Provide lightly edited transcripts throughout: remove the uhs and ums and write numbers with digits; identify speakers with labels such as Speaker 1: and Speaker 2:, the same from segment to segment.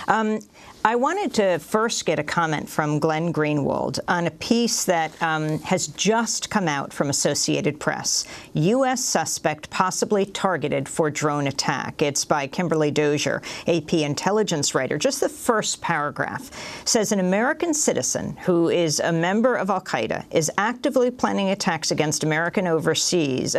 Speaker 1: I wanted to first get a comment from Glenn Greenwald on a piece that has just come out from Associated Press. U.S. suspect possibly targeted for drone attack. It's by Kimberly Dozier, AP intelligence writer. Just the first paragraph says an American citizen who is a member of al-Qaeda is actively planning attacks against Americans overseas,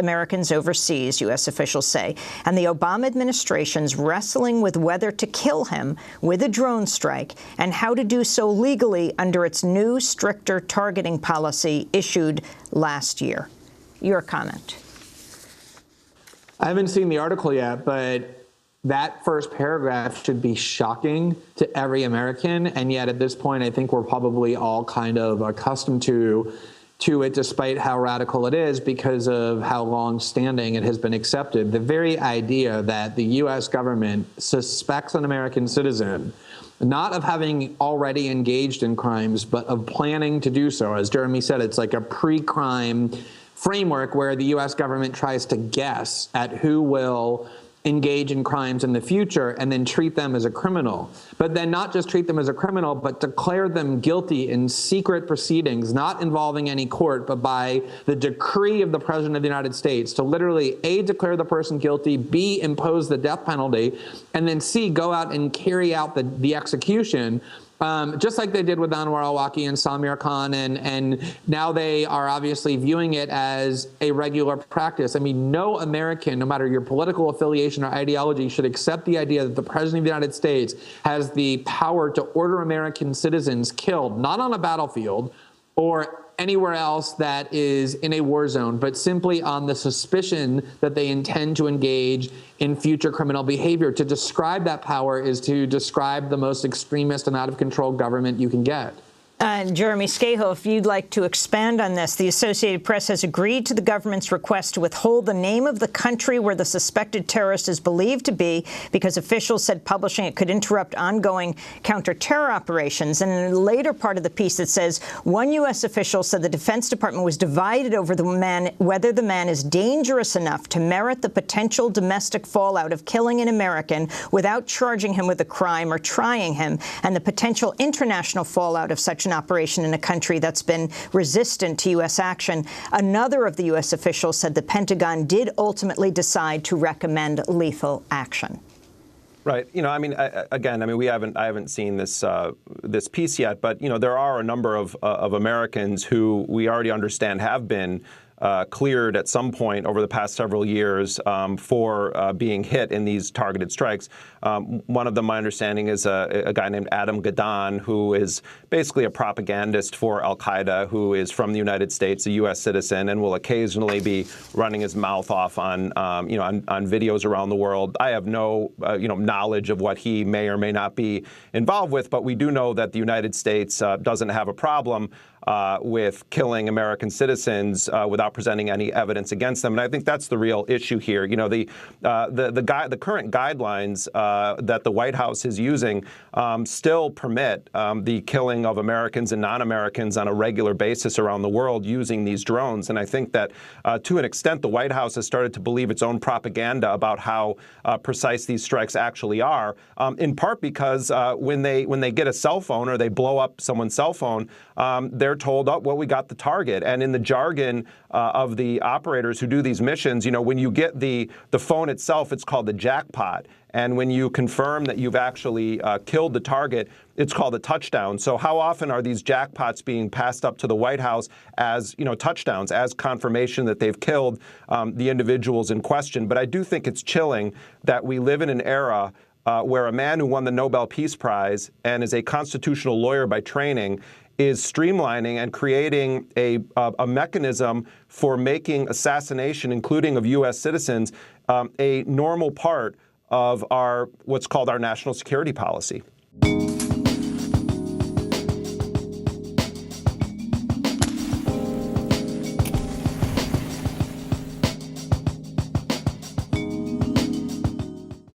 Speaker 1: U.S. officials say, and the Obama administration's wrestling with whether to kill him with a drone strike and how to do so legally under its new, stricter targeting policy issued last year. Your comment.
Speaker 2: I haven't seen the article yet, but that first paragraph should be shocking to every American, and yet at this point, I think we're probably all kind of accustomed to it, despite how radical it is, because of how long-standing it has been accepted. The very idea that the U.S. government suspects an American citizen not of having already engaged in crimes, but of planning to do so. As Jeremy said, it's like a pre-crime framework where the U.S. government tries to guess at who will engage in crimes in the future and then treat them as a criminal. But then not just treat them as a criminal, but declare them guilty in secret proceedings, not involving any court, but by the decree of the President of the United States to literally A, declare the person guilty, B, impose the death penalty, and then C, go out and carry out the execution. Just like they did with Anwar al-Awlaki and Samir Khan, and now they are obviously viewing it as a regular practice. I mean, no American, no matter your political affiliation or ideology, should accept the idea that the President of the United States has the power to order American citizens killed, not on a battlefield or anywhere else that is in a war zone, but simply on the suspicion that they intend to engage in future criminal behavior. To describe that power is to describe the most extremist and out of control government you can get.
Speaker 1: Jeremy Scahill, if you'd like to expand on this, the Associated Press has agreed to the government's request to withhold the name of the country where the suspected terrorist is believed to be because officials said publishing it could interrupt ongoing counter-terror operations. And in a later part of the piece, it says one U.S. official said the Defense Department was divided over whether the man is dangerous enough to merit the potential domestic fallout of killing an American without charging him with a crime or trying him, and the potential international fallout of such an operation in a country that's been resistant to U.S. action. Another of the U.S. officials said the Pentagon did ultimately decide to recommend lethal action.
Speaker 3: Right. You know, I mean, again, I mean, I haven't seen this this piece yet, but you know, there are a number of Americans who we already understand have been cleared at some point over the past several years for being hit in these targeted strikes. One of them, my understanding, is a guy named Adam Gadon, who is basically a propagandist for al-Qaeda, who is from the United States, a U.S. citizen, and will occasionally be running his mouth off on, on videos around the world. I have no, knowledge of what he may or may not be involved with, but we do know that the United States doesn't have a problem with killing American citizens without presenting any evidence against them, and I think that's the real issue here. You know, the current guidelines that the White House is using still permit the killing of Americans and non-Americans on a regular basis around the world using these drones, and I think that to an extent the White House has started to believe its own propaganda about how precise these strikes actually are, in part because when they get a cell phone or they blow up someone's cell phone, they're told, oh, well, we got the target. And in the jargon of the operators who do these missions, you know, when you get the phone itself, it's called the jackpot. And when you confirm that you've actually killed the target, it's called a touchdown. So how often are these jackpots being passed up to the White House as, touchdowns, as confirmation that they've killed the individuals in question? But I do think it's chilling that we live in an era where a man who won the Nobel Peace Prize and is a constitutional lawyer by training is streamlining and creating a mechanism for making assassination, including of U.S. citizens, a normal part of what's called our national security policy.